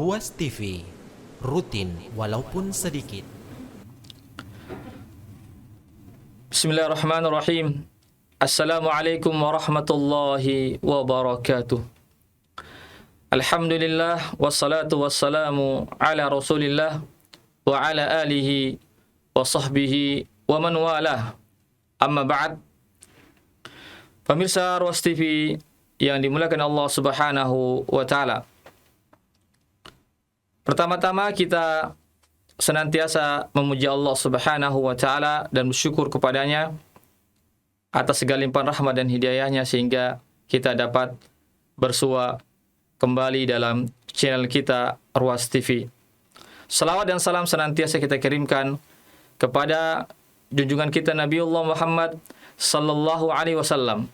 Ruas TV, rutin walaupun sedikit. Bismillahirrahmanirrahim. Assalamualaikum warahmatullahi wabarakatuh. Alhamdulillah wassalatu wassalamu ala Rasulillah wa ala alihi wa sahbihi wa man walah. Amma ba'd. Pemirsa Ruas TV yang dimuliakan Allah Subhanahu wa taala. Pertama-tama kita senantiasa memuji Allah Subhanahu wa taala dan bersyukur kepadanya atas segala limpahan rahmat dan hidayahnya sehingga kita dapat bersua kembali dalam channel kita Ruas TV. Salawat dan salam senantiasa kita kirimkan kepada junjungan kita Nabiullah Muhammad sallallahu alaihi wasallam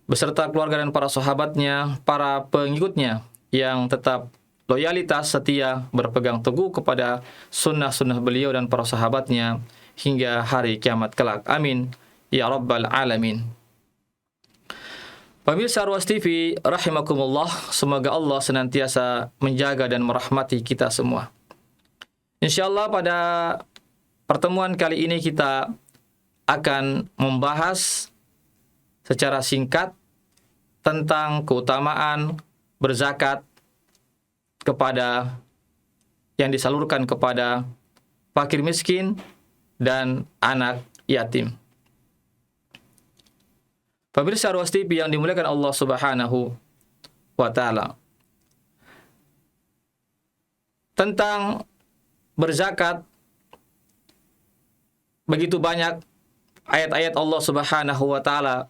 beserta keluarga dan para sahabatnya, para pengikutnya yang tetap loyalitas, setia, berpegang teguh kepada sunnah-sunnah beliau dan para sahabatnya hingga hari kiamat kelak. Amin. Ya Rabbal Alamin. Pemirsa Ruas TV, rahimakumullah, semoga Allah senantiasa menjaga dan merahmati kita semua. InsyaAllah pada pertemuan kali ini kita akan membahas secara singkat tentang keutamaan berzakat kepada yang disalurkan kepada fakir miskin dan anak yatim. Pemirsa Ruas TV yang dimuliakan Allah Subhanahu wa taala. Tentang berzakat, begitu banyak ayat-ayat Allah Subhanahu wa taala,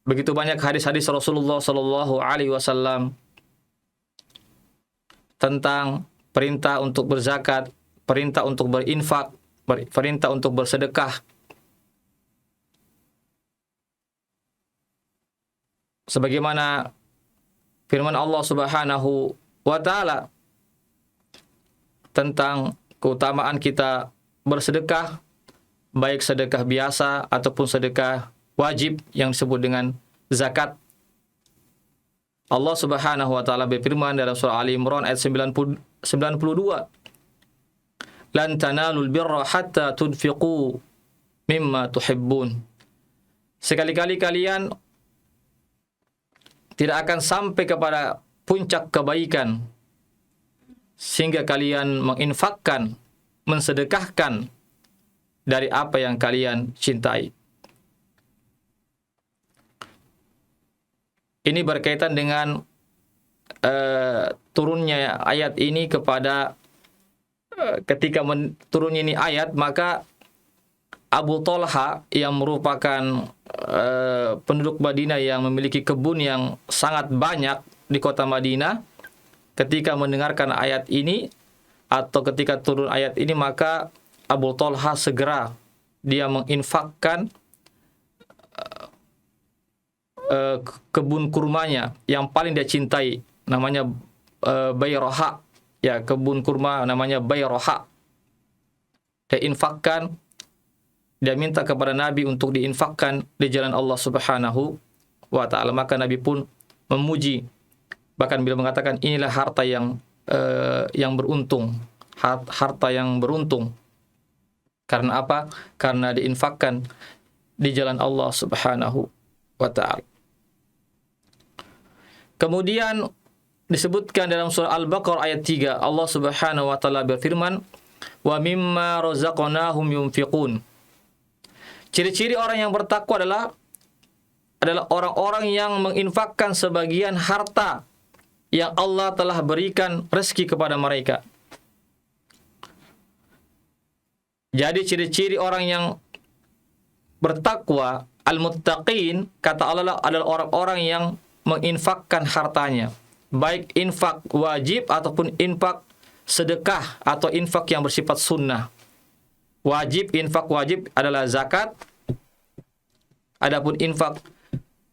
begitu banyak hadis-hadis Rasulullah sallallahu alaihi wasallam tentang perintah untuk berzakat, perintah untuk berinfak, perintah untuk bersedekah. Sebagaimana firman Allah Subhanahu wa taala tentang keutamaan kita bersedekah, baik sedekah biasa ataupun sedekah wajib yang disebut dengan zakat. Allah Subhanahu wa taala berfirman dalam surah Ali Imran ayat 92, "Lan tanalul birra hatta tunfiqu mimma tuhibbun." Sekali-kali kalian tidak akan sampai kepada puncak kebaikan sehingga kalian menginfakkan, mensedekahkan dari apa yang kalian cintai. Ini berkaitan dengan turunnya ayat ini kepada ketika turunnya ini ayat, maka Abu Talha yang merupakan penduduk Madinah yang memiliki kebun yang sangat banyak di kota Madinah, ketika mendengarkan ayat ini atau ketika turun ayat ini, maka Abu Talha segera dia menginfakkan kebun kurmanya yang paling dia cintai, namanya Bayroha, ya, kebun kurma namanya Bayroha. Dia infakkan, dia minta kepada Nabi untuk diinfakkan di jalan Allah Subhanahu wa taala. Maka Nabi pun memuji, bahkan beliau mengatakan inilah harta yang beruntung, harta yang beruntung. Karena apa? Karena diinfakkan di jalan Allah Subhanahu wa taala. Kemudian disebutkan dalam surah Al-Baqarah ayat 3, Allah Subhanahu wa taala berfirman, "Wa mimma razaqnahum yunfiqun." Ciri-ciri orang yang bertakwa adalah orang-orang yang menginfakkan sebagian harta yang Allah telah berikan rezeki kepada mereka. Jadi ciri-ciri orang yang bertakwa, al-muttaqin, kata Allah, adalah orang-orang yang menginfakkan hartanya, baik infak wajib ataupun infak sedekah atau infak yang bersifat sunnah. Infak wajib adalah zakat, adapun infak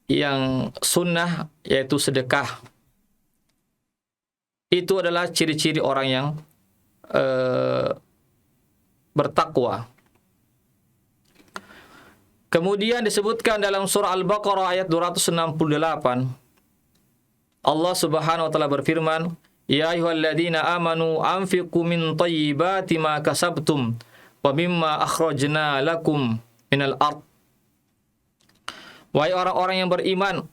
yang sunnah yaitu sedekah. Itu adalah ciri-ciri orang yang bertakwa. Kemudian disebutkan dalam surah Al-Baqarah ayat 268, Allah Subhanahu wa taala berfirman, Ya ayyuhalladzina amanu anfiqu min thayyibati ma kasabtum wa mimma akhrajna lakum minal ard. Wahai orang-orang yang beriman,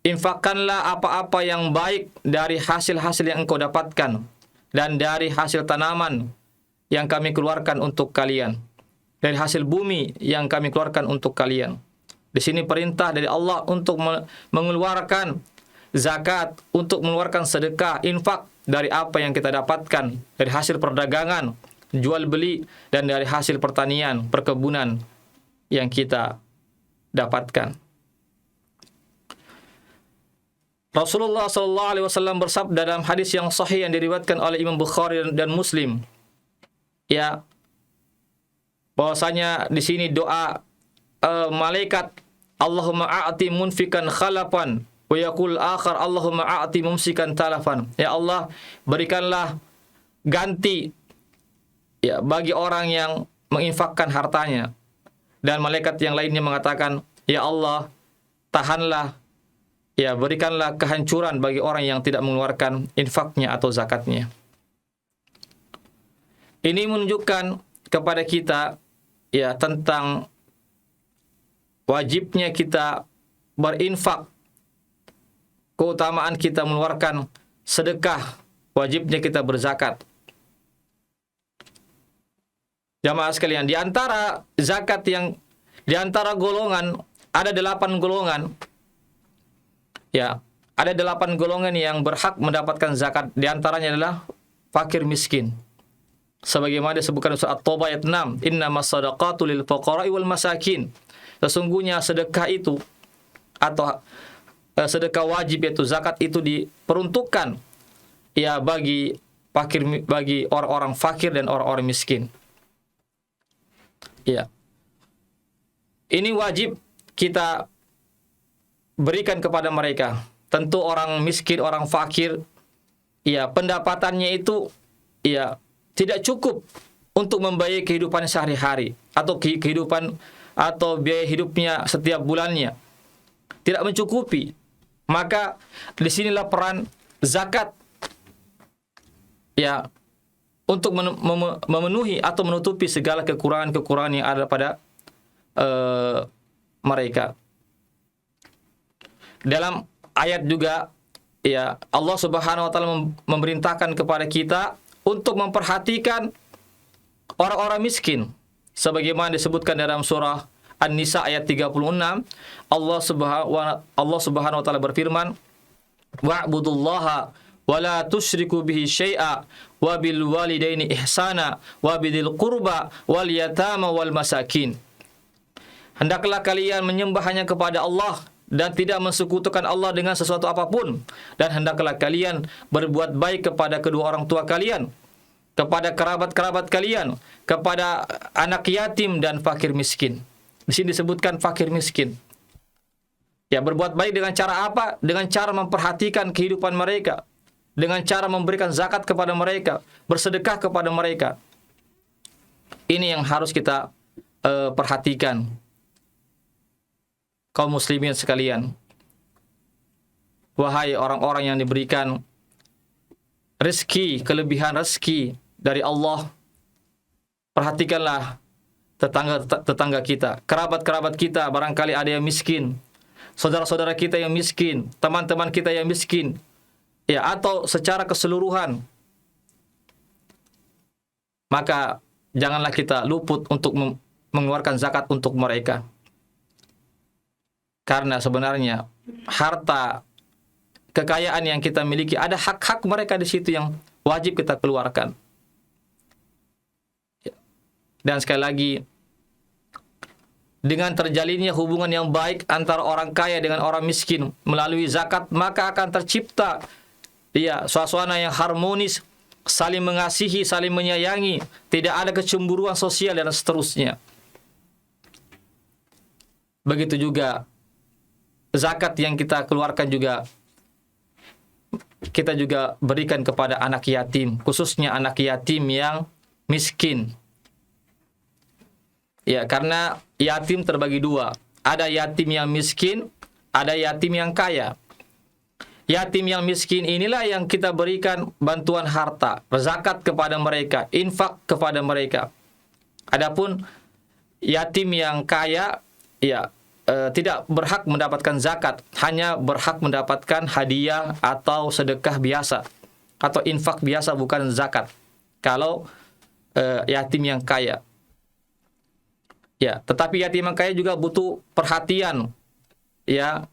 infakkanlah apa-apa yang baik dari hasil-hasil yang engkau dapatkan dan dari hasil tanaman yang kami keluarkan untuk kalian, dari hasil bumi yang kami keluarkan untuk kalian. Di sini perintah dari Allah untuk mengeluarkan zakat, untuk mengeluarkan sedekah, infak dari apa yang kita dapatkan dari hasil perdagangan, jual beli, dan dari hasil pertanian, perkebunan yang kita dapatkan. Rasulullah SAW bersabda dalam hadis yang sahih yang diriwayatkan oleh Imam Bukhari dan Muslim, ya, bahwasanya di sini doa malaikat, Allahumma a'ti munfikan khalafan wa yaqul akhar Allahumma a'ti mumsikan talafan. Ya Allah, berikanlah ganti, ya, bagi orang yang menginfakkan hartanya. Dan malaikat yang lainnya mengatakan, ya Allah, tahanlah, ya, berikanlah kehancuran bagi orang yang tidak mengeluarkan infaknya atau zakatnya. Ini menunjukkan kepada kita, ya, tentang wajibnya kita berinfak, keutamaan kita mengeluarkan sedekah, wajibnya kita berzakat. Jamaah sekalian, di antara zakat yang di antara golongan ada 8 golongan. Ya, ada 8 golongan yang berhak mendapatkan zakat. Di antaranya adalah fakir miskin. Sebagaimana disebutkan surat At-Taubah ayat 6, innamas shadaqatu lil fuqara'i wal masakin. Sesungguhnya sedekah itu atau sedekah wajib yaitu zakat itu diperuntukkan, ya, bagi orang-orang fakir dan orang-orang miskin. Ya. Ini wajib kita berikan kepada mereka. Tentu orang miskin, orang fakir, ya, pendapatannya itu, ya, tidak cukup untuk membiayai kehidupan sehari-hari atau kehidupan atau biaya hidupnya setiap bulannya. Tidak mencukupi. Maka disinilah peran zakat, ya, untuk memenuhi atau menutupi segala kekurangan-kekurangan yang ada pada mereka. Dalam ayat juga, ya, Allah Subhanahu wa taala memerintahkan kepada kita untuk memperhatikan orang-orang miskin. Sebagaimana disebutkan dalam surah An-Nisa ayat 36, Allah Subhanahu wa taala berfirman, wa'budullaha wa la tusyriku bihi syai'a wa bil walidaini ihsana wa bidil qurba wal yatama wal masakin. Hendaklah kalian menyembah hanya kepada Allah dan tidak mensekutukan Allah dengan sesuatu apapun, dan hendaklah kalian berbuat baik kepada kedua orang tua kalian, kepada kerabat-kerabat kalian, kepada anak yatim dan fakir miskin. Di sini disebutkan fakir miskin. Ya, berbuat baik dengan cara apa? Dengan cara memperhatikan kehidupan mereka, dengan cara memberikan zakat kepada mereka, bersedekah kepada mereka. Ini yang harus kita perhatikan, kaum muslimin sekalian. Wahai orang-orang yang diberikan rezeki, kelebihan rezeki dari Allah, perhatikanlah tetangga kita, kerabat-kerabat kita, barangkali ada yang miskin, saudara-saudara kita yang miskin, teman-teman kita yang miskin, ya, atau secara keseluruhan. Maka janganlah kita luput untuk mengeluarkan zakat untuk mereka. Karena sebenarnya harta kekayaan yang kita miliki, ada hak-hak mereka di situ yang wajib kita keluarkan. Dan sekali lagi, dengan terjalinnya hubungan yang baik antara orang kaya dengan orang miskin melalui zakat, maka akan tercipta, ya, suasana yang harmonis, saling mengasihi, saling menyayangi, tidak ada kecemburuan sosial dan seterusnya. Begitu juga zakat yang kita keluarkan juga kita juga berikan kepada anak yatim, khususnya anak yatim yang miskin. Ya, karena yatim terbagi dua. Ada yatim yang miskin, ada yatim yang kaya. yatim yang miskin inilah yang kita berikan bantuan harta, zakat kepada mereka, infak kepada mereka. Adapun yatim yang kaya, ya tidak berhak mendapatkan zakat, hanya berhak mendapatkan hadiah atau sedekah biasa atau infak biasa, bukan zakat. Kalau yatim yang kaya, ya, tetapi yatim yang kaya juga butuh perhatian, ya,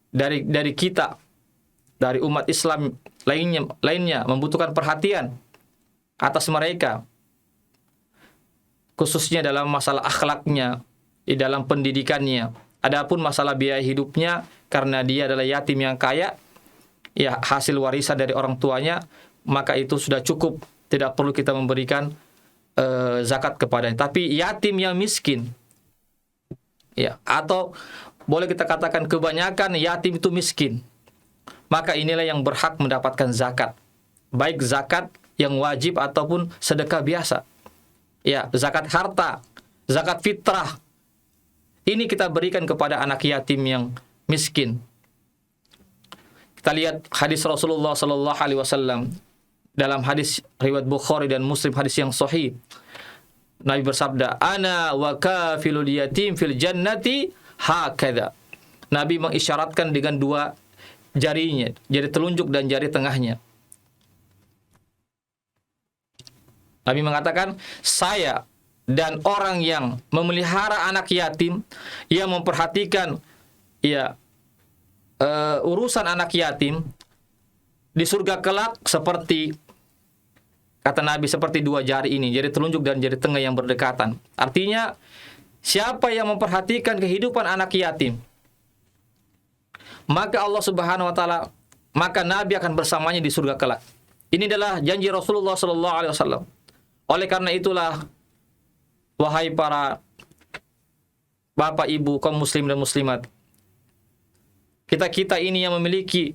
dari kita, dari umat Islam lainnya membutuhkan perhatian atas mereka, khususnya dalam masalah akhlaknya, di dalam pendidikannya. Adapun masalah biaya hidupnya, karena dia adalah yatim yang kaya, ya, hasil warisan dari orang tuanya, maka itu sudah cukup, tidak perlu kita memberikan zakat kepadanya. Tapi yatim yang miskin, ya, atau boleh kita katakan kebanyakan yatim itu miskin, maka inilah yang berhak mendapatkan zakat, baik zakat yang wajib ataupun sedekah biasa. Ya, zakat harta, zakat fitrah, ini kita berikan kepada anak yatim yang miskin. Kita lihat hadis Rasulullah sallallahu alaihi wasallam dalam hadis riwayat Bukhari dan Muslim, hadis yang sahih. Nabi bersabda, "Ana wa kafilul yatim fil jannati hakadha." Nabi mengisyaratkan dengan dua jarinya, jari telunjuk dan jari tengahnya. Nabi mengatakan, saya dan orang yang memelihara anak yatim, yang memperhatikan, ya, urusan anak yatim, di surga kelak seperti, kata Nabi, seperti dua jari ini, jari telunjuk dan jari tengah yang berdekatan. Artinya, siapa yang memperhatikan kehidupan anak yatim, maka Allah Subhanahu wa taala, maka Nabi akan bersamanya di surga kelak. Ini adalah janji Rasulullah sallallahu alaihi wasallam. Oleh karena itulah, wahai para bapak ibu kaum muslim dan muslimat, kita ini yang memiliki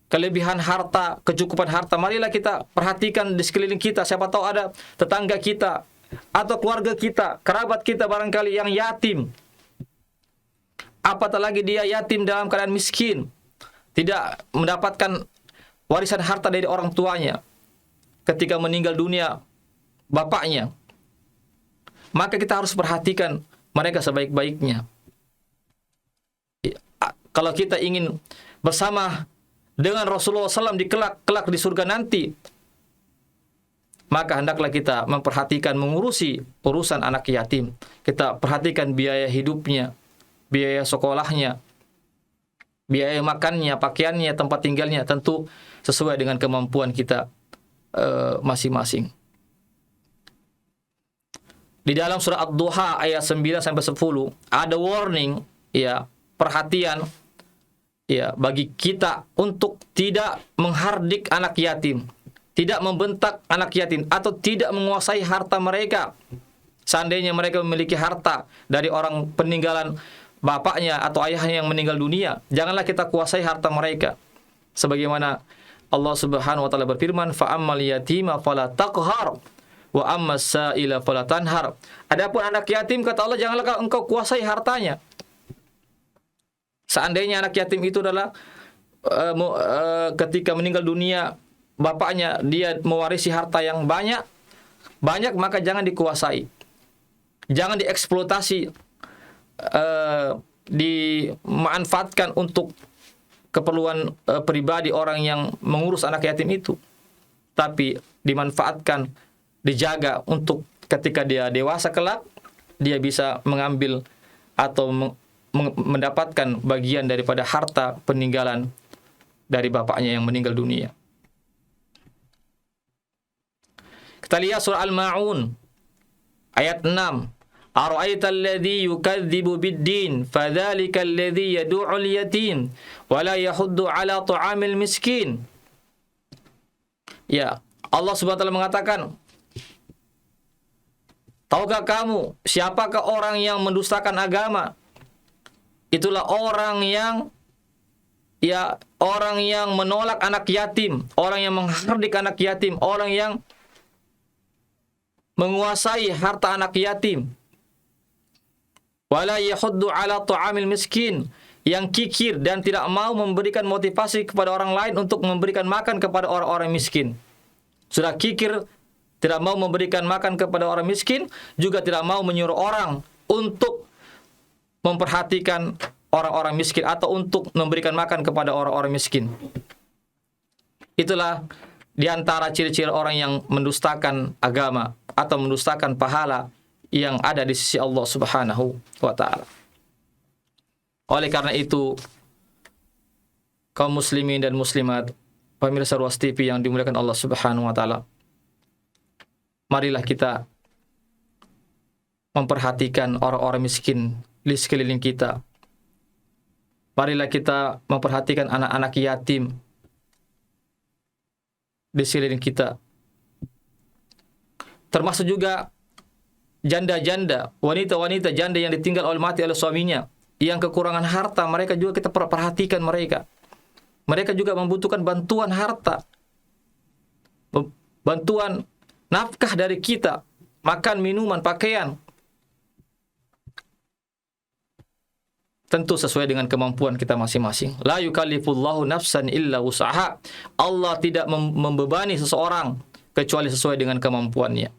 kelebihan harta, kecukupan harta, marilah kita perhatikan di sekeliling kita. Siapa tahu ada tetangga kita atau keluarga kita, kerabat kita barangkali yang yatim. Apatah lagi dia yatim dalam keadaan miskin, tidak mendapatkan warisan harta dari orang tuanya ketika meninggal dunia bapaknya. Maka kita harus perhatikan mereka sebaik-baiknya. Kalau kita ingin bersama dengan Rasulullah SAW di kelak di surga nanti, maka hendaklah kita memperhatikan, mengurusi urusan anak yatim. Kita perhatikan biaya hidupnya, biaya sekolahnya, biaya makannya, pakaiannya, tempat tinggalnya, tentu sesuai dengan kemampuan kita masing-masing. Di dalam surah Ad-Duha ayat 9 sampai 10 ada warning, ya, perhatian, ya, bagi kita untuk tidak menghardik anak yatim, tidak membentak anak yatim, atau tidak menguasai harta mereka. Seandainya mereka memiliki harta dari orang peninggalan bapaknya atau ayahnya yang meninggal dunia, janganlah kita kuasai harta mereka. Sebagaimana Allah Subhanahu wa taala berfirman, "Fa ammal yatima fala taqhar wa ammas sa'ila fala tanhar." Adapun anak yatim, kata Allah, janganlah engkau kuasai hartanya. Seandainya anak yatim itu adalah ketika meninggal dunia bapaknya, dia mewarisi harta yang banyak, maka jangan dikuasai. Jangan dieksploitasi, dimanfaatkan untuk keperluan pribadi orang yang mengurus anak yatim itu. Tapi dimanfaatkan, dijaga untuk ketika dia dewasa kelak, dia bisa mengambil atau mendapatkan bagian daripada harta peninggalan dari bapaknya yang meninggal dunia. Kita lihat surah Al-Ma'un ayat 6. Ara'aital ladzi yukadzibu bid-din fadzalikal ladzi yad'ul yatim wa la yahuddu 'ala ta'amil miskin. Ya, Allah Subhanahu wa taala mengatakan, tahukah kamu siapakah orang yang mendustakan agama? Itulah orang yang menolak anak yatim, orang yang menghardik anak yatim, orang yang menguasai harta anak yatim. Wala yahuddu ala ta'amil miskin, yang kikir dan tidak mau memberikan motivasi kepada orang lain untuk memberikan makan kepada orang-orang miskin. Sudah kikir, tidak mau memberikan makan kepada orang miskin, juga tidak mau menyuruh orang untuk memperhatikan orang-orang miskin atau untuk memberikan makan kepada orang-orang miskin. Itulah di antara ciri-ciri orang yang mendustakan agama atau mendustakan pahala yang ada di sisi Allah Subhanahu wa taala. Oleh karena itu, kaum muslimin dan muslimat, pemirsa Ruas TV yang dimuliakan Allah Subhanahu wa taala, marilah kita memperhatikan orang-orang miskin di sekeliling kita. Marilah kita memperhatikan anak-anak yatim di sekeliling kita. Termasuk juga janda-janda, wanita-wanita janda yang ditinggal oleh mati oleh suaminya, yang kekurangan harta, mereka juga kita perhatikan mereka. Mereka juga membutuhkan bantuan harta, bantuan nafkah dari kita, makan, minuman, pakaian. Tentu sesuai dengan kemampuan kita masing-masing. La yukallifullahu nafsan illa wus'aha. Allah tidak membebani seseorang kecuali sesuai dengan kemampuannya.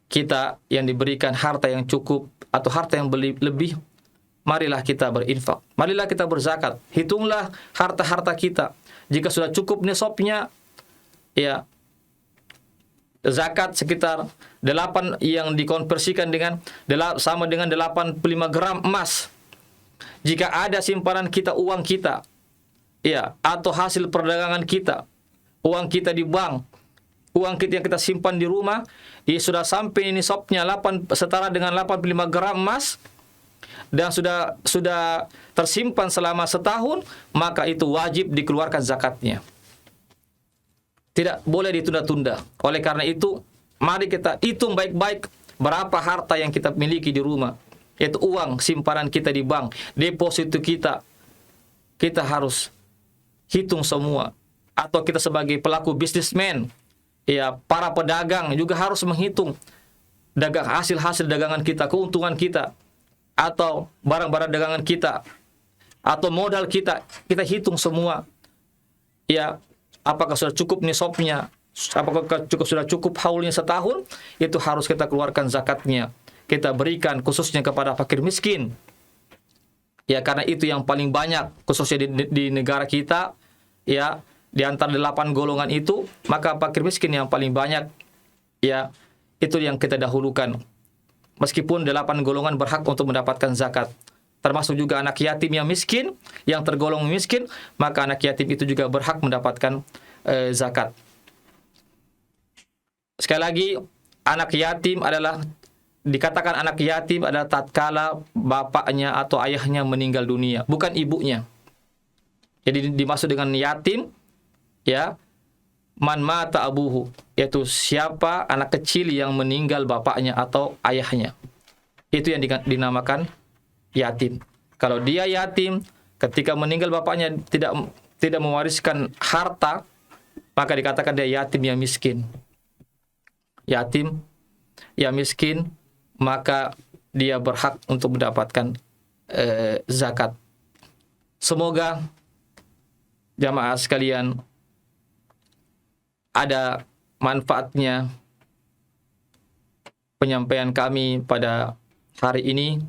Kita yang diberikan harta yang cukup atau harta yang lebih, marilah kita berinfak. Marilah kita berzakat. Hitunglah harta-harta kita. Jika sudah cukup nisabnya, ya, zakat sekitar 8 yang dikonversikan dengan sama dengan 85 gram emas. Jika ada simpanan kita, uang kita, ya, atau hasil perdagangan kita, uang kita di bank, uang kita yang kita simpan di rumah, ya, sudah sampai nisabnya setara dengan 85 gram emas dan sudah tersimpan selama setahun, maka itu wajib dikeluarkan zakatnya. Tidak boleh ditunda-tunda. Oleh karena itu, mari kita hitung baik-baik berapa harta yang kita miliki di rumah. Yaitu uang simpanan kita di bank, deposito kita. Kita harus hitung semua. Atau kita sebagai pelaku bisnismen, ya, para pedagang juga harus menghitung hasil-hasil dagangan kita, keuntungan kita, atau barang-barang dagangan kita, atau modal kita. Kita hitung semua. Ya, apakah sudah cukup nisabnya, apakah sudah cukup haulnya setahun, itu harus kita keluarkan zakatnya. Kita berikan khususnya kepada fakir miskin. Ya, karena itu yang paling banyak, khususnya di negara kita, ya, di antara 8 golongan itu, maka fakir miskin yang paling banyak, ya, itu yang kita dahulukan. Meskipun 8 golongan berhak untuk mendapatkan zakat. Termasuk juga anak yatim yang miskin, yang tergolong miskin, maka anak yatim itu juga berhak mendapatkan zakat. Sekali lagi, anak yatim dikatakan anak yatim adalah tatkala bapaknya atau ayahnya meninggal dunia, bukan ibunya. Jadi dimaksud dengan yatim, ya, man mata abuhu, yaitu siapa anak kecil yang meninggal bapaknya atau ayahnya. Itu yang dinamakan yatim. Kalau dia yatim, ketika meninggal bapaknya tidak mewariskan harta, maka dikatakan dia yatim yang miskin. Yatim yang miskin, maka dia berhak untuk mendapatkan zakat. Semoga jamaah sekalian ada manfaatnya penyampaian kami pada hari ini.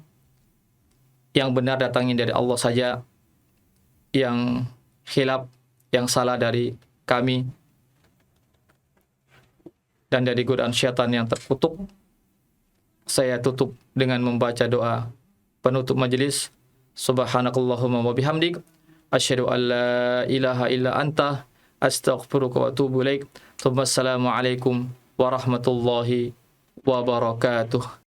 Yang benar datangnya dari Allah saja, yang khilaf, yang salah dari kami, dan dari godaan syaitan yang terkutuk. Saya tutup dengan membaca doa penutup majelis. Subhanakallahumma wa bihamdik, asyhadu an la ilaha illa anta, astaghfiruka wa atubu ilaik. Assalamualaikum warahmatullahi wabarakatuh.